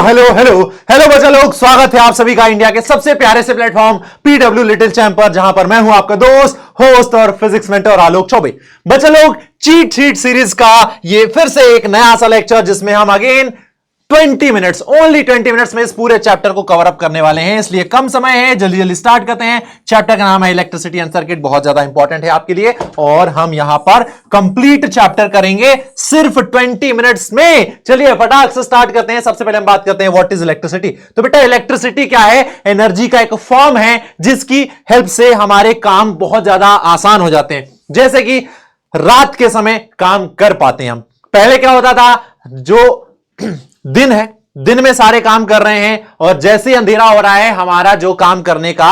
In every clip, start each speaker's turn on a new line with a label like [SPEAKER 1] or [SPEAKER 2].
[SPEAKER 1] Hello hello hello बच्चा लोग, स्वागत है आप सभी का इंडिया के सबसे प्यारे से प्लेटफॉर्म पीडब्ल्यू लिटिल चैंप पर, जहां पर मैं हूं आपका दोस्त होस्ट और फिजिक्स मेंटर आलोक चौबे। बच्चा लोग, चीट शीट सीरीज का ये फिर से एक नया सा लेक्चर जिसमें हम अगेन 20 मिनट्स, ओनली 20 मिनट्स में इस पूरे चैप्टर को कवर अप करने वाले हैं, इसलिए कम समय है, जल्दी जल्दी स्टार्ट करते हैं। चैप्टर का नाम है इलेक्ट्रिसिटी एंड सर्किट, बहुत ज्यादा इंपॉर्टेंट है आपके लिए और हम यहां पर कंप्लीट चैप्टर करेंगे सिर्फ 20 मिनट्स में। चलिए फटाक से स्टार्ट करते हैं। सबसे पहले हम बात करते हैं व्हाट इज इलेक्ट्रिसिटी। तो बेटा इलेक्ट्रिसिटी क्या है? एनर्जी का एक फॉर्म है जिसकी हेल्प से हमारे काम बहुत ज्यादा आसान हो जाते हैं, जैसे कि रात के समय काम कर पाते हैं हम। पहले क्या होता था, जो दिन है, दिन में सारे काम कर रहे हैं और जैसे ही अंधेरा हो रहा है हमारा जो काम करने का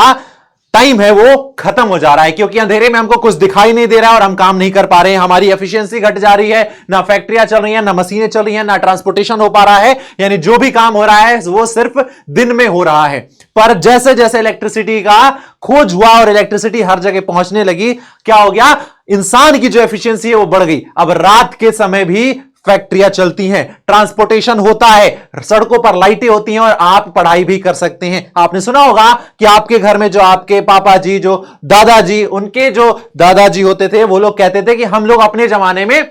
[SPEAKER 1] टाइम है वो खत्म हो जा रहा है, क्योंकि अंधेरे में हमको कुछ दिखाई नहीं दे रहा है और हम काम नहीं कर पा रहे हैं। हमारी एफिशिएंसी घट जा रही है, ना फैक्ट्रियां चल रही हैं, ना मशीनें चल रही हैं, ना ट्रांसपोर्टेशन हो पा रहा है, यानी जो भी काम हो रहा है वो सिर्फ दिन में हो रहा है। पर जैसे जैसे इलेक्ट्रिसिटी का खोज हुआ और इलेक्ट्रिसिटी हर जगह पहुंचने लगी, क्या हो गया, इंसान की जो एफिशिएंसी है वो बढ़ गई। अब रात के समय भी फैक्ट्रियां चलती हैं, ट्रांसपोर्टेशन होता है, सड़कों पर लाइटें होती हैं और आप पढ़ाई भी कर सकते हैं। आपने सुना होगा कि आपके घर में जो आपके पापा जी, जो दादाजी, उनके जो दादाजी होते थे, वो लोग कहते थे कि हम लोग अपने जमाने में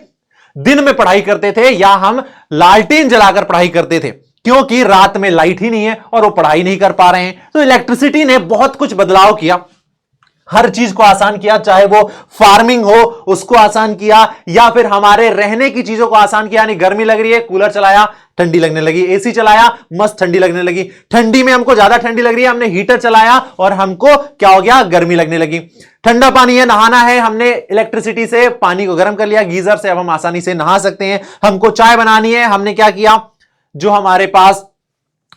[SPEAKER 1] दिन में पढ़ाई करते थे या हम लालटेन जलाकर पढ़ाई करते थे, क्योंकि रात में लाइट ही नहीं है और वो पढ़ाई नहीं कर पा रहे हैं। तो इलेक्ट्रिसिटी ने बहुत कुछ बदलाव किया, हर चीज को आसान किया, चाहे वो फार्मिंग हो उसको आसान किया या फिर हमारे रहने की चीजों को आसान किया। यानी गर्मी लग रही है, कूलर चलाया, ठंडी लगने लगी, एसी चलाया, मस्त ठंडी लगने लगी। ठंडी में हमको ज्यादा ठंडी लग रही है, हमने हीटर चलाया और हमको क्या हो गया, गर्मी लगने लगी। ठंडा पानी है, नहाना है, हमने इलेक्ट्रिसिटी से पानी को गर्म कर लिया, गीजर से अब हम आसानी से नहा सकते हैं। हमको चाय बनानी है, हमने क्या किया, जो हमारे पास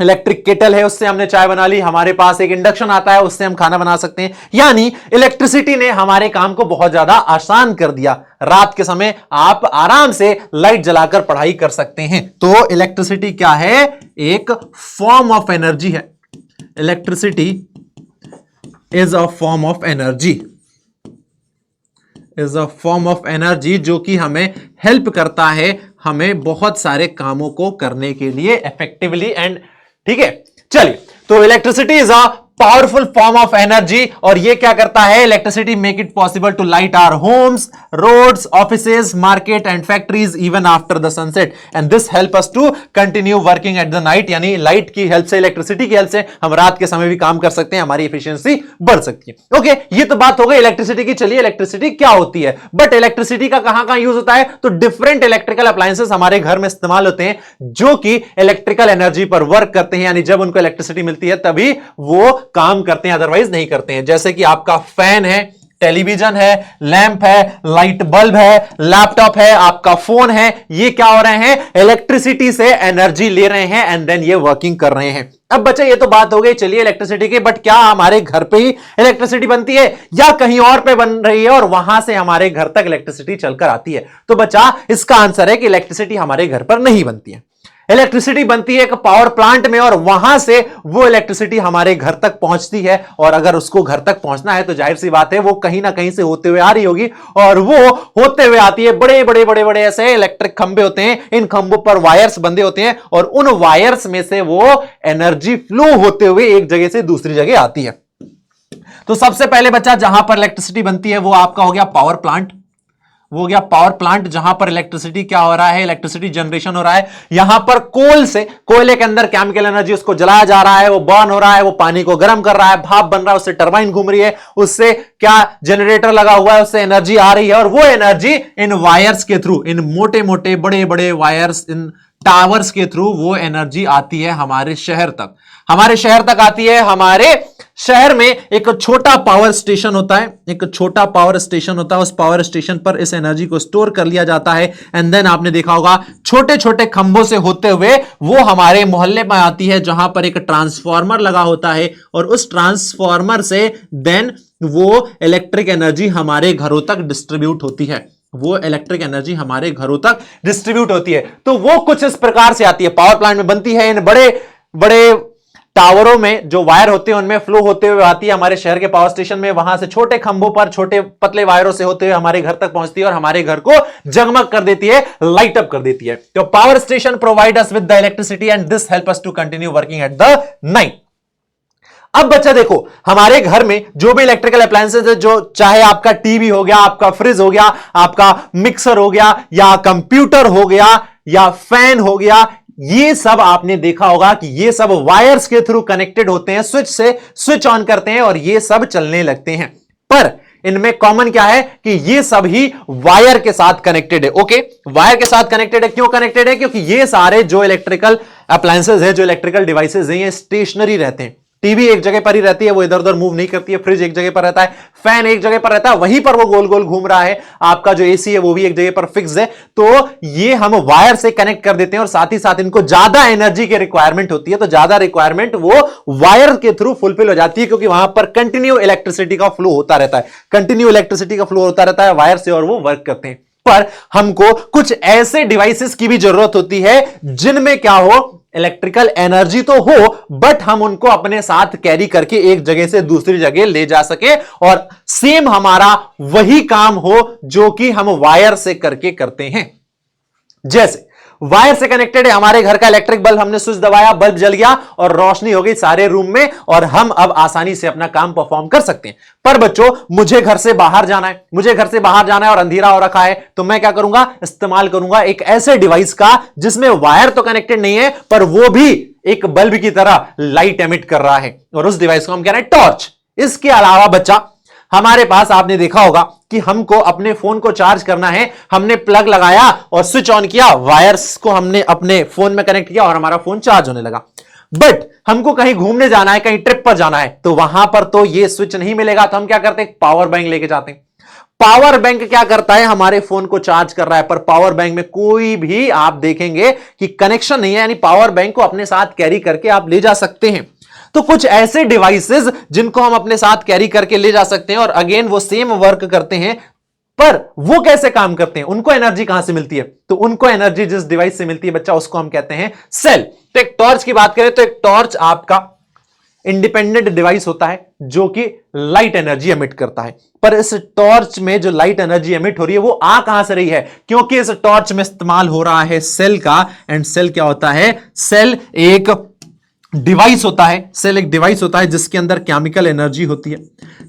[SPEAKER 1] इलेक्ट्रिक केटल है उससे हमने चाय बना ली, हमारे पास एक इंडक्शन आता है उससे हम खाना बना सकते हैं। यानी इलेक्ट्रिसिटी ने हमारे काम को बहुत ज्यादा आसान कर दिया। रात के समय आप आराम से लाइट जलाकर पढ़ाई कर सकते हैं। तो इलेक्ट्रिसिटी क्या है, एक फॉर्म ऑफ एनर्जी है। Electricity is a form of energy, is a form of energy जो कि हमें हेल्प करता है हमें बहुत सारे कामों को करने के लिए इफेक्टिवली एंड, ठीक है। चलिए, तो electricity is a powerful form of energy और ये क्या करता है, electricity make it possible to light our homes, roads, offices, market and factories even after the sunset and this help us to continue working at the night. यानी light की help से, electricity की help से हम रात के समय भी काम कर सकते हैं, हमारी एफिशिएंसी बढ़ सकती है। ओके, ये तो बात हो गई इलेक्ट्रिसिटी की। चलिए, इलेक्ट्रिसिटी क्या होती है, बट इलेक्ट्रिसिटी का कहां कहां यूज होता है, तो डिफरेंट इलेक्ट्रिकल अप्लायंसेस हमारे घर में इस्तेमाल होते हैं जो कि इलेक्ट्रिकल एनर्जी पर वर्क करते हैं, यानी जब उनको इलेक्ट्रिसिटी मिलती है तभी वो काम करते हैं, अदरवाइज नहीं करते हैं। जैसे कि आपका फैन है, टेलीविजन है, लैंप है, लाइट बल्ब है, लैपटॉप है, आपका फोन है, ये क्या हो रहे हैं, इलेक्ट्रिसिटी से एनर्जी ले रहे हैं एंड देन ये वर्किंग कर रहे हैं। अब बच्चे ये तो बात हो गई चलिए इलेक्ट्रिसिटी की, बट क्या हमारे घर पे ही इलेक्ट्रिसिटी बनती है या कहीं और पे बन रही है और वहां से हमारे घर तक इलेक्ट्रिसिटी चलकर आती है? तो बच्चा इसका आंसर है कि इलेक्ट्रिसिटी हमारे घर पर नहीं बनती है। इलेक्ट्रिसिटी बनती है एक पावर प्लांट में और वहां से वो इलेक्ट्रिसिटी हमारे घर तक पहुंचती है और अगर उसको घर तक पहुंचना है तो जाहिर सी बात है वो कहीं ना कहीं से होते हुए आ रही होगी और वो होते हुए आती है। बड़े बड़े बड़े बड़े ऐसे इलेक्ट्रिक खंभे होते हैं, इन खंभों पर वायर्स बंधे होते हैं और उन वायर्स में से वो एनर्जी फ्लो होते हुए एक जगह से दूसरी जगह आती है। तो सबसे पहले बच्चा जहां पर इलेक्ट्रिसिटी बनती है वो आपका हो गया पावर प्लांट, वो गया पावर प्लांट जहां पर इलेक्ट्रिसिटी क्या हो रहा है, इलेक्ट्रिसिटी जनरेशन हो रहा है। यहां पर कोल से, कोयले के अंदर केमिकल एनर्जी, उसको जलाया जा रहा है, वो बर्न हो रहा है, वो पानी को गर्म कर रहा है, भाप बन रहा है, उससे टरबाइन घूम रही है, उससे क्या जनरेटर लगा हुआ है, उससे एनर्जी आ रही है और वो एनर्जी इन वायर्स के थ्रू, इन मोटे मोटे बड़े बड़े वायर्स, इन टावर्स के थ्रू वो एनर्जी आती है हमारे शहर तक। हमारे शहर तक आती है। हमारे शहर में एक छोटा पावर स्टेशन होता है, एक छोटा पावर स्टेशन होता है, उस पावर स्टेशन पर इस एनर्जी को स्टोर कर लिया जाता है एंड देन आपने देखा होगा छोटे छोटे खंभों से होते हुए वो हमारे मोहल्ले में आती है जहां पर एक ट्रांसफार्मर लगा होता है और उस ट्रांसफार्मर से देन वो इलेक्ट्रिक एनर्जी हमारे घरों तक डिस्ट्रीब्यूट होती है, वो इलेक्ट्रिक एनर्जी हमारे घरों तक डिस्ट्रीब्यूट होती है। तो वो कुछ इस प्रकार से आती है, पावर प्लांट में बनती है, इन बड़े बड़े टावरों में जो वायर होते हैं उनमें फ्लो होते हुए आती है हमारे शहर के पावर स्टेशन में, वहां से छोटे खंभों पर छोटे पतले वायरों से होते हुए हमारे घर तक पहुंचती है और हमारे घर को जगमग कर देती है, लाइट अप कर देती है। तो power station provide us with the electricity and this help us to continue working at the night. अब बच्चा देखो, हमारे घर में जो भी इलेक्ट्रिकल अप्लायंसेस है, जो चाहे आपका टीवी हो गया, आपका फ्रिज हो गया, आपका मिक्सर हो गया, या कंप्यूटर हो गया, या फैन हो गया, ये सब आपने देखा होगा कि ये सब वायर्स के थ्रू कनेक्टेड होते हैं, स्विच से स्विच ऑन करते हैं और ये सब चलने लगते हैं। पर इनमें कॉमन क्या है कि ये सब ही वायर के साथ कनेक्टेड है। ओके, वायर के साथ कनेक्टेड है। क्यों कनेक्टेड है? क्योंकि ये सारे जो इलेक्ट्रिकल अप्लायंसेस है, जो इलेक्ट्रिकल डिवाइसेस हैं, ये स्टेशनरी रहते हैं। टीवी एक जगह पर ही रहती है, वो इधर उधर मूव नहीं करती है। फ्रिज एक जगह पर रहता है, फैन एक जगह पर रहता है, वहीं पर वो गोल गोल घूम रहा है। आपका जो एसी है वो भी एक जगह पर फिक्स है। तो ये हम वायर से कनेक्ट कर देते हैं और साथ ही साथ इनको ज्यादा एनर्जी की रिक्वायरमेंट होती है, तो ज्यादा रिक्वायरमेंट वो वायर के थ्रू फुलफिल हो जाती है, क्योंकि वहां पर कंटिन्यू इलेक्ट्रिसिटी का फ्लो होता रहता है, कंटिन्यू इलेक्ट्रिसिटी का फ्लो होता रहता है वायर से, और वो वर्क करते हैं। पर हमको कुछ ऐसे डिवाइसेस की भी जरूरत होती है जिनमें क्या हो, इलेक्ट्रिकल एनर्जी तो हो, बट हम उनको अपने साथ कैरी करके एक जगह से दूसरी जगह ले जा सके और सेम हमारा वही काम हो जो कि हम वायर से करके करते हैं। जैसे वायर से कनेक्टेड है हमारे घर का इलेक्ट्रिक बल्ब, हमने स्विच दबाया, बल्ब जल गया और रोशनी हो गई सारे रूम में, और हम अब आसानी से अपना काम परफॉर्म कर सकते हैं। पर बच्चों, मुझे घर से बाहर जाना है, मुझे घर से बाहर जाना है और अंधेरा हो रखा है, तो मैं क्या करूंगा? इस्तेमाल करूंगा एक ऐसे डिवाइस का जिसमें वायर तो कनेक्टेड नहीं है, पर वो भी एक बल्ब की तरह लाइट एमिट कर रहा है, और उस डिवाइस को हम कह रहे हैं टॉर्च। इसके अलावा बच्चा, हमारे पास आपने देखा होगा कि हमको अपने फोन को चार्ज करना है, हमने प्लग लगाया और स्विच ऑन किया, वायर्स को हमने अपने फोन में कनेक्ट किया और हमारा फोन चार्ज होने लगा। बट हमको कहीं घूमने जाना है, कहीं ट्रिप पर जाना है, तो वहां पर तो ये स्विच नहीं मिलेगा, तो हम क्या करते हैं? पावर बैंक लेके जाते हैं। पावर बैंक क्या करता है? हमारे फोन को चार्ज कर रहा है, पर पावर बैंक में कोई भी आप देखेंगे कि कनेक्शन नहीं है, यानी पावर बैंक को अपने साथ कैरी करके आप ले जा सकते हैं। तो कुछ ऐसे डिवाइसेस जिनको हम अपने साथ कैरी करके ले जा सकते हैं और अगेन वो सेम वर्क करते हैं, पर वो कैसे काम करते हैं, उनको एनर्जी कहां से मिलती है? तो उनको एनर्जी जिस डिवाइस से मिलती है बच्चा, उसको हम कहते हैं सेल। तो एक टॉर्च की बात करें तो एक टॉर्च आपका इंडिपेंडेंट डिवाइस होता है जो कि लाइट एनर्जी एमिट करता है। पर इस टॉर्च में जो लाइट एनर्जी एमिट हो रही है वो आ कहां से रही है? क्योंकि इस टॉर्च में इस्तेमाल हो रहा है सेल का, एंड सेल क्या होता है? सेल एक डिवाइस होता है, सेल एक डिवाइस होता है जिसके अंदर केमिकल एनर्जी होती है।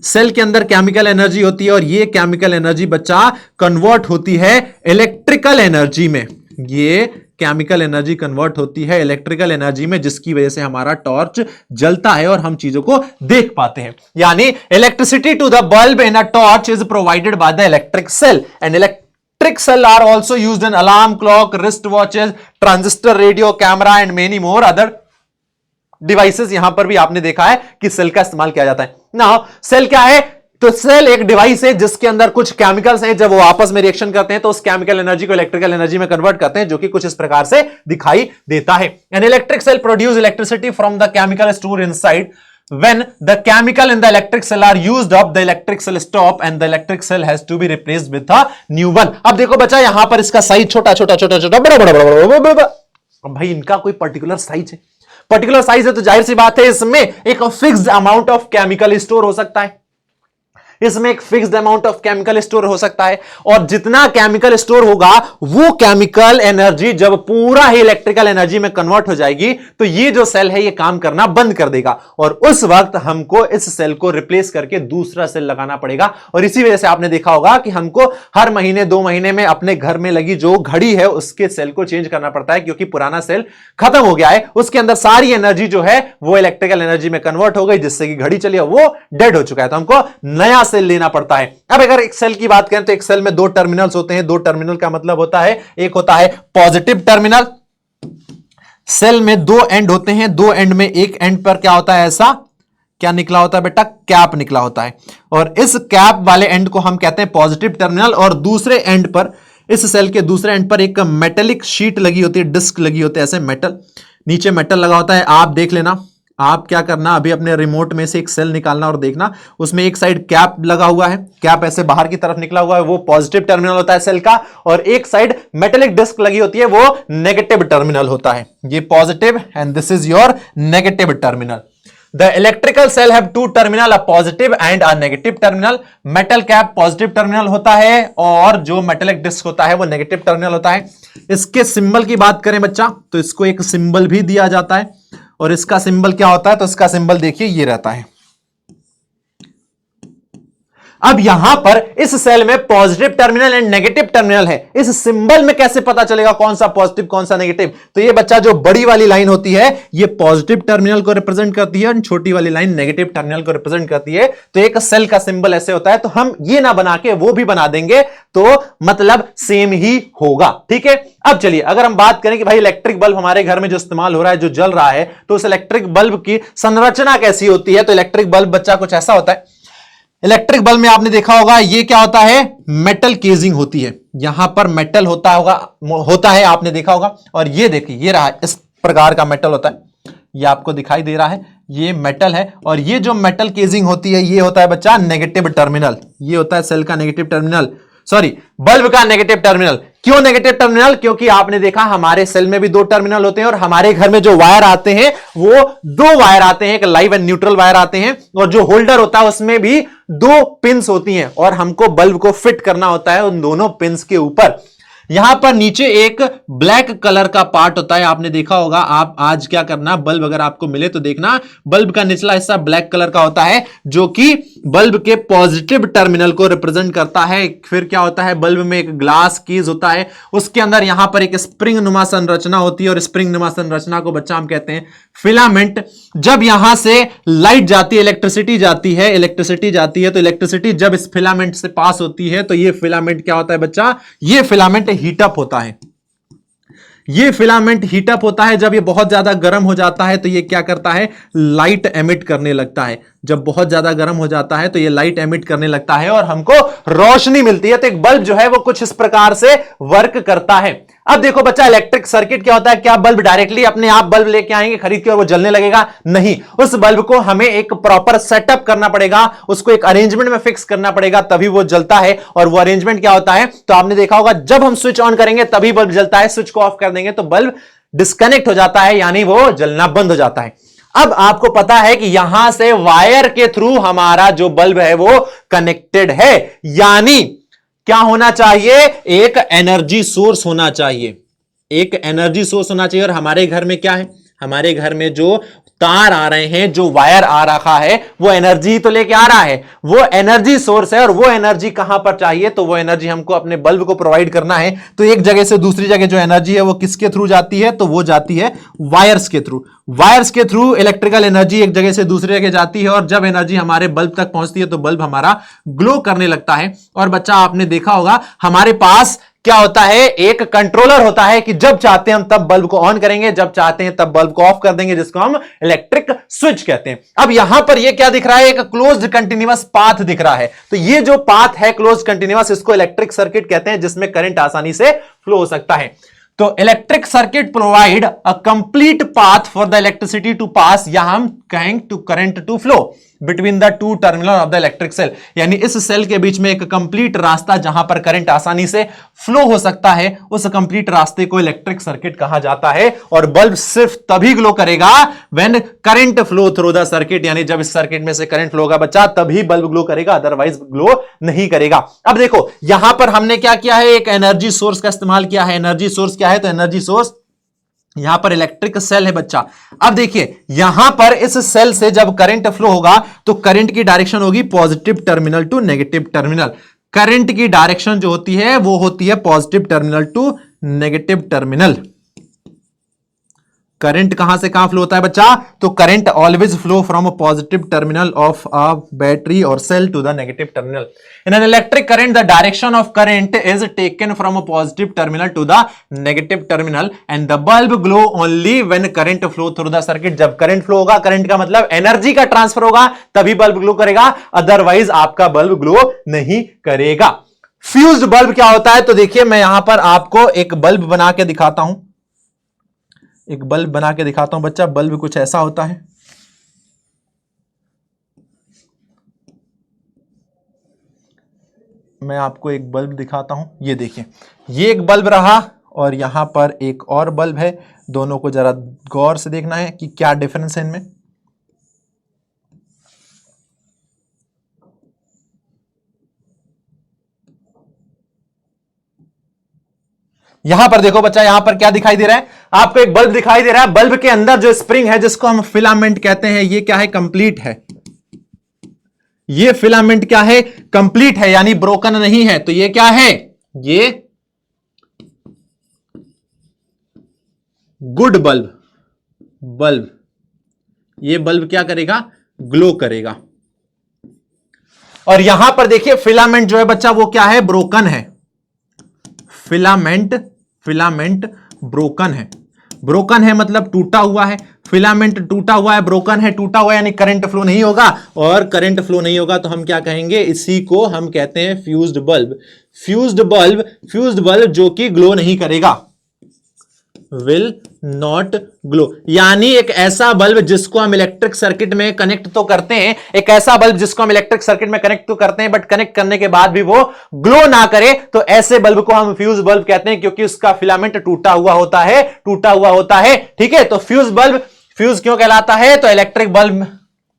[SPEAKER 1] सेल के अंदर केमिकल एनर्जी होती है और ये केमिकल एनर्जी बच्चा कन्वर्ट होती है इलेक्ट्रिकल एनर्जी में। ये केमिकल एनर्जी कन्वर्ट होती है इलेक्ट्रिकल एनर्जी में, जिसकी वजह से हमारा टॉर्च जलता है और हम चीजों को देख पाते हैं। यानी electricity to the bulb in a torch is provided by the electric cell, and electric cell are also used in alarm clock, wrist watches, transistor, radio, camera and many more other devices. यहां पर भी आपने देखा है कि cell का इस्तेमाल किया जाता है ना। सेल क्या है? तो सेल एक डिवाइस है जिसके अंदर कुछ केमिकल्स हैं, जब वो आपस में रिएक्शन करते हैं तो उस केमिकल एनर्जी को इलेक्ट्रिकल एनर्जी में कन्वर्ट करते हैं, जो कि कुछ इस प्रकार से दिखाई देता है। An electric cell produce electricity from the chemical store inside. When the chemical in the electric cell are used up, the electric cell stop and the electric cell has to be replaced with a new one। अब देखो बच्चा, यहां पर इसका size छोटा छोटा छोटा छोटा बड़ा बड़ा बड़ा बड़ा। अब भाई इनका कोई पर्टिकुलर साइज है, पर्टिकुलर साइज है, तो जाहिर सी बात है इसमें एक fixed amount of chemical store हो सकता है, इसमें एक fixed amount of chemical store हो सकता है, और जितना केमिकल स्टोर होगा वो केमिकल एनर्जी जब पूरा ही इलेक्ट्रिकल एनर्जी में कन्वर्ट हो जाएगी तो ये जो सेल है ये काम करना बंद कर देगा, और उस वक्त हमको इस सेल को रिप्लेस करके दूसरा सेल लगाना पड़ेगा। और इसी वजह से आपने देखा होगा कि हमको हर महीने 2 महीने में अपने घर में लगी जो घड़ी है उसके सेल को चेंज करना पड़ता है, क्योंकि पुराना सेल खत्म हो गया है, उसके अंदर सारी एनर्जी जो है वो इलेक्ट्रिकल एनर्जी में कन्वर्ट हो गई, जिससे कि घड़ी चली वो डेड हो चुका है, तो हमको नया सेल लेना पड़ता है। अब अगर एक सेल की बात करें तो एक सेल में 2 टर्मिनल्स होते हैं। 2 टर्मिनल का मतलब होता है, एक होता है पॉजिटिव टर्मिनल, सेल में 2 एंड होते हैं, 2 एंड में एक एंड पर क्या होता है, ऐसा क्या निकला होता है बेटा? कैप निकला होता है, और इस कैप वाले एंड को हम कहते हैं पॉजिटिव टर्मिनल। और दूसरे एंड पर, इस सेल के दूसरे एंड पर एक मेटेलिक शीट लगी होती है, डिस्क लगी होती है, ऐसे मेटल, नीचे मेटल लगा होता है। आप देख लेना, आप क्या करना, अभी अपने रिमोट में से एक सेल निकालना और देखना, उसमें एक साइड कैप लगा हुआ है, कैप ऐसे बाहर की तरफ निकला हुआ है, वो पॉजिटिव टर्मिनल होता है सेल का, और एक साइड मेटेलिक डिस्क लगी होती है, वो नेगेटिव टर्मिनल होता है। ये positive and this is your negative terminal. The electrical cell have two terminal, a positive and a negative terminal. Metal cap positive terminal होता है और जो मेटेलिक डिस्क होता है वो नेगेटिव टर्मिनल होता है। इसके सिंबल की बात करें बच्चा, तो इसको एक सिंबल भी दिया जाता है, और इसका सिंबल क्या होता है, तो इसका सिंबल देखिए ये रहता है। अब यहां पर इस सेल में positive terminal and negative terminal है, इस सिंबल में कैसे पता चलेगा कौन सा पॉजिटिव कौन सा नेगेटिव? तो ये बच्चा जो बड़ी वाली लाइन होती है ये पॉजिटिव टर्मिनल को रिप्रेजेंट करती है और छोटी वाली लाइन नेगेटिव टर्मिनल को रिप्रेजेंट करती है। तो एक सेल का सिंबल ऐसे होता है, तो हम ये ना बना के वो भी बना देंगे तो मतलब सेम ही होगा। ठीक है, अब चलिए अगर हम बात करें कि भाई इलेक्ट्रिक बल्ब हमारे घर में जो इस्तेमाल हो रहा है, जो जल रहा है, तो उस इलेक्ट्रिक बल्ब की संरचना कैसी होती है? तो इलेक्ट्रिक बल्ब बच्चा कुछ ऐसा होता है। इलेक्ट्रिक बल्ब में आपने देखा होगा ये क्या होता है, मेटल केजिंग होती है, यहां पर मेटल होता है आपने देखा होगा। और ये देखिए ये रहा, इस प्रकार का मेटल होता है, ये आपको दिखाई दे रहा है, ये मेटल है। और ये जो मेटल केजिंग होती है ये होता है बच्चा नेगेटिव टर्मिनल, ये होता है सेल का नेगेटिव टर्मिनल, सॉरी बल्ब का नेगेटिव टर्मिनल। क्यों नेगेटिव टर्मिनल? क्योंकि आपने देखा हमारे सेल में भी दो टर्मिनल होते हैं, और हमारे घर में जो वायर आते हैं वो दो वायर आते हैं, एक लाइव एंड न्यूट्रल वायर आते हैं, और जो होल्डर होता है उसमें भी दो पिंस होती हैं, और हमको बल्ब को फिट करना होता है उन दोनों पिंस के ऊपर। यहां पर नीचे एक ब्लैक कलर का पार्ट होता है, आपने देखा होगा। आप आज क्या करना, बल्ब अगर आपको मिले तो देखना, बल्ब का निचला हिस्सा ब्लैक कलर का होता है जो कि बल्ब के पॉजिटिव टर्मिनल को रिप्रेजेंट करता है। फिर क्या होता है, बल्ब में एक ग्लास कीज होता है, उसके अंदर यहां पर एक स्प्रिंग नुमा संरचना होती है, और स्प्रिंग नुमा संरचना को बच्चा हम कहते हैं फिलामेंट। जब यहां से लाइट जाती है, इलेक्ट्रिसिटी जाती है तो इलेक्ट्रिसिटी जब इस फिलामेंट से पास होती है तो ये फिलामेंट क्या होता है बच्चा, ये फिलामेंट हीटअप होता है। ये फिलामेंट हीटअप होता है, जब ये बहुत ज्यादा गर्म हो जाता है तो ये क्या करता है, लाइट एमिट करने लगता है। जब बहुत ज्यादा गर्म हो जाता है तो ये लाइट एमिट करने लगता है और हमको रोशनी मिलती है। तो एक बल्ब जो है वो कुछ इस प्रकार से वर्क करता है। अब देखो बच्चा, इलेक्ट्रिक सर्किट क्या होता है? क्या बल्ब डायरेक्टली अपने आप बल्ब लेके आएंगे खरीद के और वो जलने लगेगा? नहीं, उस बल्ब को हमें एक प्रॉपर सेटअप करना पड़ेगा, उसको एक अरेंजमेंट में फिक्स करना पड़ेगा, तभी वो जलता है। और वो अरेंजमेंट क्या होता है, तो आपने देखा होगा जब हम स्विच ऑन करेंगे तभी बल्ब जलता है, स्विच को ऑफ कर देंगे तो बल्ब डिस्कनेक्ट हो जाता है, यानी वो जलना बंद हो जाता है। अब आपको पता है कि यहां से वायर के थ्रू हमारा जो बल्ब है वो कनेक्टेड है, यानी क्या होना चाहिए, एक एनर्जी सोर्स होना चाहिए, एक एनर्जी सोर्स होना चाहिए। और हमारे घर में क्या है, हमारे घर में जो तार आ रहे हैं, जो वायर आ रखा है, वो एनर्जी तो लेके आ रहा है, वो एनर्जी सोर्स है। और वो एनर्जी कहां पर चाहिए, तो वो एनर्जी हमको अपने बल्ब को प्रोवाइड करना है। तो एक जगह से दूसरी जगह जो एनर्जी है वो किसके थ्रू जाती है, तो वो जाती है वायर्स के थ्रू। वायर्स के थ्रू इलेक्ट्रिकल एनर्जी एक जगह से दूसरी जगह जाती है, और जब एनर्जी हमारे बल्ब तक पहुंचती है तो बल्ब हमारा ग्लो करने लगता है। और बच्चा आपने देखा होगा हमारे पास क्या होता है, एक कंट्रोलर होता है कि जब चाहते हैं हम तब बल्ब को ऑन करेंगे, जब चाहते हैं तब बल्ब को ऑफ कर देंगे, जिसको हम इलेक्ट्रिक स्विच कहते हैं। अब यहां पर ये क्या दिख रहा है, एक क्लोज्ड कंटीन्यूअस पाथ दिख रहा है। तो ये जो पाथ है क्लोज्ड कंटीन्यूअस, इसको इलेक्ट्रिक सर्किट कहते हैं, जिसमें करंट आसानी से फ्लो हो सकता है। तो electric circuit provide a complete path for the electricity to pass, या हम कहेंगे to current to flow between the two terminal of the electric cell, यानी इस सेल के बीच में एक कंप्लीट रास्ता जहां पर करंट आसानी से फ्लो हो सकता है, उस कंप्लीट रास्ते को इलेक्ट्रिक सर्किट कहा जाता है। और बल्ब सिर्फ तभी ग्लो करेगा when current flow through the circuit, यानी जब इस सर्किट में से करंट फ्लो होगा बच्चा तभी बल्ब ग्लो करेगा, अदरवाइज ग्लो नहीं करेगा। अब देखो यहां पर हमने क्या किया है, एक एनर्जी सोर्स का इस्तेमाल किया है। एनर्जी सोर्स क्या है, तो एनर्जी सोर्स यहां पर इलेक्ट्रिक सेल है बच्चा। अब देखिए यहां पर इस सेल से जब करंट फ्लो होगा तो करंट की डायरेक्शन होगी positive terminal to negative terminal. Current की डायरेक्शन जो होती है वो होती है positive terminal to negative terminal. Current कहां से कहां फ्लो होता है बच्चा, तो current always flow from a positive terminal of a battery और cell to the negative terminal. In an electric current the direction of current is taken from a positive terminal to the negative terminal and the bulb glow only when current flow through the circuit. जब current flow होगा, current का मतलब energy का transfer होगा, तभी bulb glow करेगा, otherwise आपका bulb glow नहीं करेगा। फ्यूज्ड बल्ब क्या होता है, तो देखिए मैं यहां पर आपको एक बल्ब बना के दिखाता हूं, एक बल्ब बना के दिखाता हूं बच्चा। बल्ब कुछ ऐसा होता है, मैं आपको एक बल्ब दिखाता हूं, ये देखिए, ये एक बल्ब रहा और यहां पर एक और बल्ब है। दोनों को जरा गौर से देखना है कि क्या डिफरेंस है इनमें। यहां पर देखो बच्चा, यहां पर क्या दिखाई दे रहा है आपको, एक बल्ब दिखाई दे रहा है। बल्ब के अंदर जो स्प्रिंग है जिसको हम फिलामेंट कहते हैं, ये क्या है, कंप्लीट है। ये फिलामेंट क्या है, कंप्लीट है, यानी ब्रोकन नहीं है। तो ये क्या है, ये गुड बल्ब, ये बल्ब क्या करेगा, ग्लो करेगा। और यहां पर देखिए फिलामेंट जो है बच्चा वो क्या है, ब्रोकन है। फिलामेंट ब्रोकन है। ब्रोकन है मतलब टूटा हुआ है। फिलामेंट टूटा हुआ है, ब्रोकन है, टूटा हुआ है, यानी करंट फ्लो नहीं होगा। और करंट फ्लो नहीं होगा तो हम क्या कहेंगे, इसी को हम कहते हैं फ्यूज्ड बल्ब जो कि ग्लो नहीं करेगा, विल नॉट ग्लो। यानी एक ऐसा बल्ब जिसको हम इलेक्ट्रिक सर्किट में कनेक्ट तो करते हैं, एक ऐसा बल्ब जिसको हम इलेक्ट्रिक सर्किट में कनेक्ट तो करते हैं, बट कनेक्ट करने के बाद भी वो ग्लो ना करे, तो ऐसे बल्ब को हम फ्यूज बल्ब कहते हैं, क्योंकि उसका फिलामेंट टूटा हुआ होता है। ठीक है, तो फ्यूज क्यों कहलाता है, तो इलेक्ट्रिक बल्ब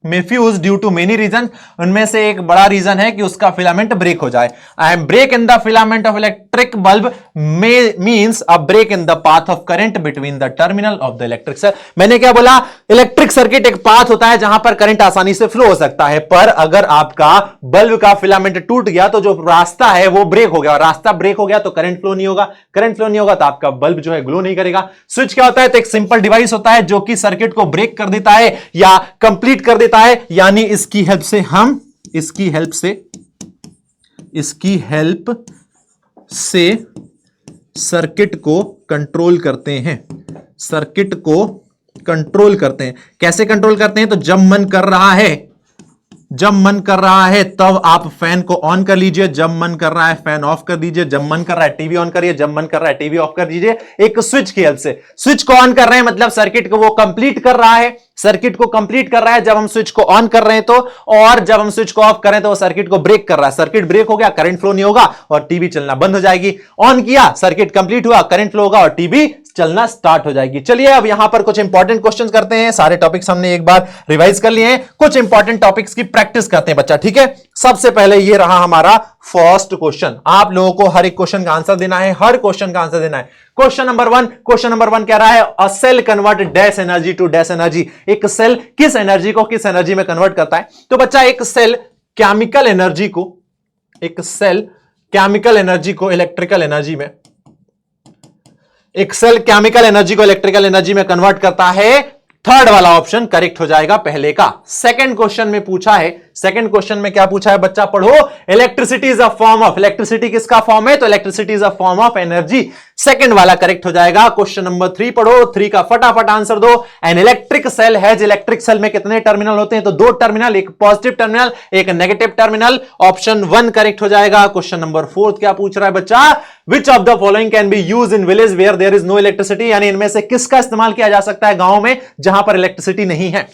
[SPEAKER 1] में fuse due to many reason, उनमें से एक बड़ा रीजन है कि उसका फिलामेंट ब्रेक हो जाए। I am break in the filament of electric bulb means a break in the path of current between the terminal of the electric cell. मैंने क्या बोला, इलेक्ट्रिक सर्किट एक पाथ होता है जहां पर करंट आसानी से फ्लो हो सकता है, पर अगर आपका बल्ब का फिलामेंट टूट गया तो जो रास्ता है वो ब्रेक हो गया, और रास्ता ब्रेक हो गया तो करंट फ्लो नहीं होगा, तो आपका बल्ब जो है ग्लो नहीं करेगा। स्विच क्या होता है, तो एक सिंपल डिवाइस होता है जो कि सर्किट को ब्रेक कर देता है या कंप्लीट कर देता है, यानी इसकी हेल्प से सर्किट को कंट्रोल करते हैं। कैसे कंट्रोल करते हैं, तो जब मन कर रहा है तब आप फैन को ऑन कर लीजिए, जब मन कर रहा है फैन ऑफ कर दीजिए, जब मन कर रहा है टीवी ऑन करिए, जब मन कर रहा है टीवी ऑफ कर दीजिए, एक स्विच की हेल्प से। स्विच को ऑन कर रहे हैं मतलब सर्किट को वो कंप्लीट कर रहा है, जब हम स्विच को ऑन कर रहे हैं तो, और जब हम स्विच को ऑफ कर रहे हैं तो वो सर्किट को ब्रेक कर रहा है। सर्किट ब्रेक हो गया, करंट फ्लो नहीं होगा और टीवी चलना बंद हो जाएगी। ऑन किया, सर्किट कंप्लीट हुआ, करंट फ्लो होगा और टीवी चलना स्टार्ट हो जाएगी। चलिए अब यहां पर कुछ इंपॉर्टेंट क्वेश्चंस करते हैं। सारे टॉपिक्स हमने एक बार रिवाइज कर लिए हैं, कुछ इंपॉर्टेंट टॉपिक्स की प्रैक्टिस करते हैं बच्चा, ठीक है। सबसे पहले ये रहा हमारा फर्स्ट क्वेश्चन। आप लोगों को हर एक क्वेश्चन का आंसर देना है, क्वेश्चन नंबर वन कह रहा है, a cell convert dash energy to dash energy. एक सेल किस एनर्जी को किस एनर्जी में कन्वर्ट करता है, तो बच्चा एक सेल केमिकल एनर्जी को इलेक्ट्रिकल एनर्जी में कन्वर्ट करता है। थर्ड वाला ऑप्शन करेक्ट हो जाएगा पहले का। सेकंड क्वेश्चन में पूछा है, क्या पूछा है बच्चा, पढ़ो। Electricity is a form of, electricity किसका फॉर्म है, तो electricity is a form of energy. Second वाला करेक्ट हो जाएगा। क्वेश्चन नंबर 3 पढ़ो, 3 का फटाफट आंसर दो। An electric cell has, electric cell में कितने टर्मिनल होते हैं, तो 2 टर्मिनल, एक पॉजिटिव टर्मिनल एक नेगेटिव टर्मिनल। ऑप्शन 1 करेक्ट हो जाएगा। क्वेश्चन नंबर 4 क्या पूछ रहा है बच्चा, which of the following can be use in village where there is no electricity, यानी इनमें से किसका इस्तेमाल किया जा सकता है गांव में जहां पर इलेक्ट्रिसिटी नहीं है।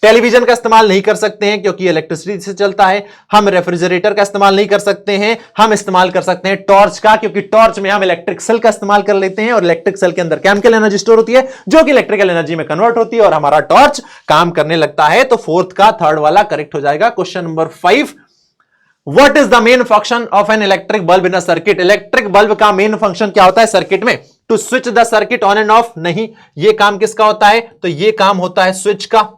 [SPEAKER 1] टेलीविजन का इस्तेमाल नहीं कर सकते हैं क्योंकि इलेक्ट्रिसिटी से चलता है। हम रेफ्रिजरेटर का इस्तेमाल नहीं कर सकते हैं। हम इस्तेमाल कर सकते हैं टॉर्च का, क्योंकि टॉर्च में हम इलेक्ट्रिक सेल का इस्तेमाल कर लेते हैं और इलेक्ट्रिक सेल के अंदर केमिकल एनर्जी स्टोर होती है जो कि इलेक्ट्रिकल एनर्जी में कन्वर्ट होती है और हमारा टॉर्च काम करने लगता है। तो फोर्थ का थर्ड वाला करेक्ट हो जाएगा। Question number 5, what is the main function of an electric bulb in a circuit, electric bulb का मेन फंक्शन क्या होता है सर्किट में, to switch the circuit on and off, नहीं, ये काम किसका होता है, तो ये काम होता है स्विच का,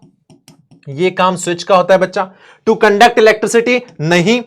[SPEAKER 1] ये काम स्विच का होता है बच्चा। टू कंडक्ट इलेक्ट्रिसिटी, नहीं।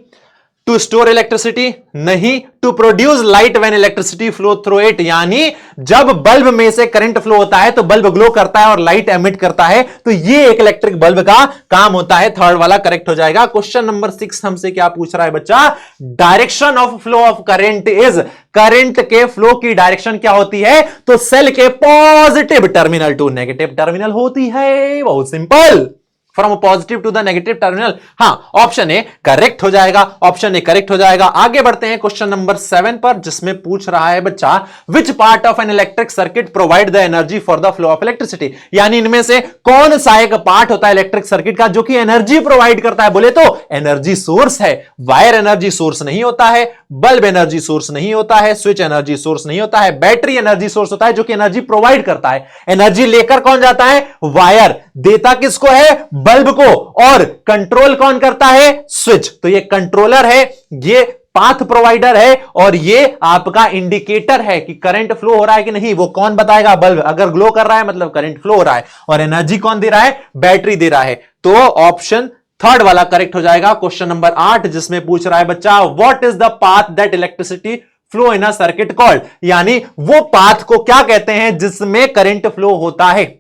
[SPEAKER 1] टू स्टोर इलेक्ट्रिसिटी, नहीं। To produce light when electricity flow through it, यानी जब बल्ब में से करंट फ्लो होता है तो बल्ब ग्लो करता है और लाइट एमिट करता है, तो ये एक इलेक्ट्रिक बल्ब का काम होता है। थर्ड वाला करेक्ट हो जाएगा। क्वेश्चन नंबर 6 हमसे क्या पूछ रहा है बच्चा, direction of flow of current is, current के फ्लो की डायरेक्शन क्या होती है, तो सेल के positive terminal to negative terminal होती है। बहुत simple. From positive to the negative terminal. हाँ, ऑप्शन ए करेक्ट हो जाएगा, ऑप्शन ए करेक्ट हो जाएगा। आगे बढ़ते हैं क्वेश्चन नंबर 7 पर, जिसमें पूछ रहा है बच्चा, which part of an electric circuit provide the energy for the flow of electricity. यानी इनमें से कौन सा एक पार्ट होता है इलेक्ट्रिक सर्किट का जो कि एनर्जी प्रोवाइड करता है? बोले तो एनर्जी सोर्स है। वायर एनर्जी सोर्स नहीं होता है, बल्ब एनर्जी सोर्स नहीं होता है, स्विच एनर्जी सोर्स नहीं होता है, बैटरी एनर्जी सोर्स होता है जो कि एनर्जी प्रोवाइड करता है। एनर्जी लेकर कौन जाता है? वायर। देता किसको है? बल्ब को। और कंट्रोल कौन करता है? स्विच। तो ये कंट्रोलर है, ये पाथ प्रोवाइडर है, और ये आपका इंडिकेटर है कि करंट फ्लो हो रहा है कि नहीं। वो कौन बताएगा? बल्ब। अगर ग्लो कर रहा है मतलब करंट फ्लो हो रहा है। और एनर्जी कौन दे रहा है? बैटरी दे रहा है। तो ऑप्शन थर्ड वाला करेक्ट हो जाएगा। क्वेश्चन नंबर 8 जिसमें पूछ रहा है बच्चा, what is the path that electricity flow in a circuit called. यानी वो पाथ को क्या कहते हैं जिसमें करंट फ्लो होता है?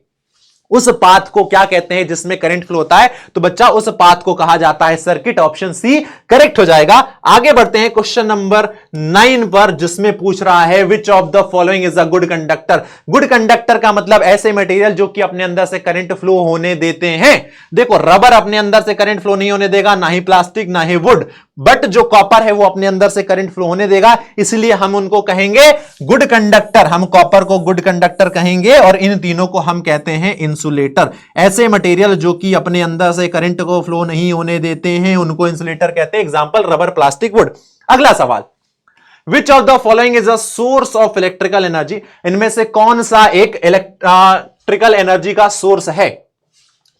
[SPEAKER 1] उस पाथ को क्या कहते हैं जिसमें करंट फ्लो होता है? तो बच्चा उस पाथ को कहा जाता है सर्किट। ऑप्शन सी करेक्ट हो जाएगा। आगे बढ़ते हैं क्वेश्चन नंबर 9 पर, जिसमें पूछ रहा है विच of the following is a good conductor. Good conductor का मतलब ऐसे मटेरियल जो कि अपने अंदर से करंट फ्लो होने देते हैं। देखो, रबर अपने अंदर से करंट फ्लो नहीं होने देगा, ना ही प्लास्टिक, ना ही वुड, बट जो कॉपर है वो अपने अंदर से करंट फ्लो होने देगा, इसलिए हम उनको कहेंगे गुड कंडक्टर। हम कॉपर को गुड कंडक्टर कहेंगे और इन तीनों को हम कहते हैं इंसुलेटर। ऐसे मटेरियल जो कि अपने अंदर से करंट को फ्लो नहीं होने देते हैं उनको इंसुलेटर कहते हैं। Example rubber, plastic, would. अगला सवाल, विच of the following is a source of electrical energy. इनमें से कौन सा एक इलेक्ट्रिकल एनर्जी का सोर्स है?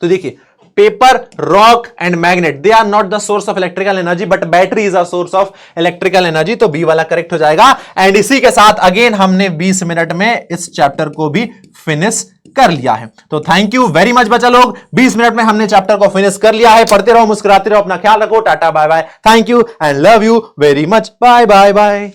[SPEAKER 1] तो देखिए, paper, rock and magnet, they are not the source of electrical energy, but battery is a source of electrical energy. तो बी वाला करेक्ट हो जाएगा। एंड इसी के साथ अगेन हमने 20 मिनट में इस चैप्टर को भी फिनिश कर लिया है। तो थैंक यू वेरी मच बच्चा लोग, 20 मिनट में हमने चैप्टर को फिनिश कर लिया है। पढ़ते रहो, मुस्कुराते रहो, अपना ख्याल रखो। Tata bye bye, thank you and love you very much, bye bye bye.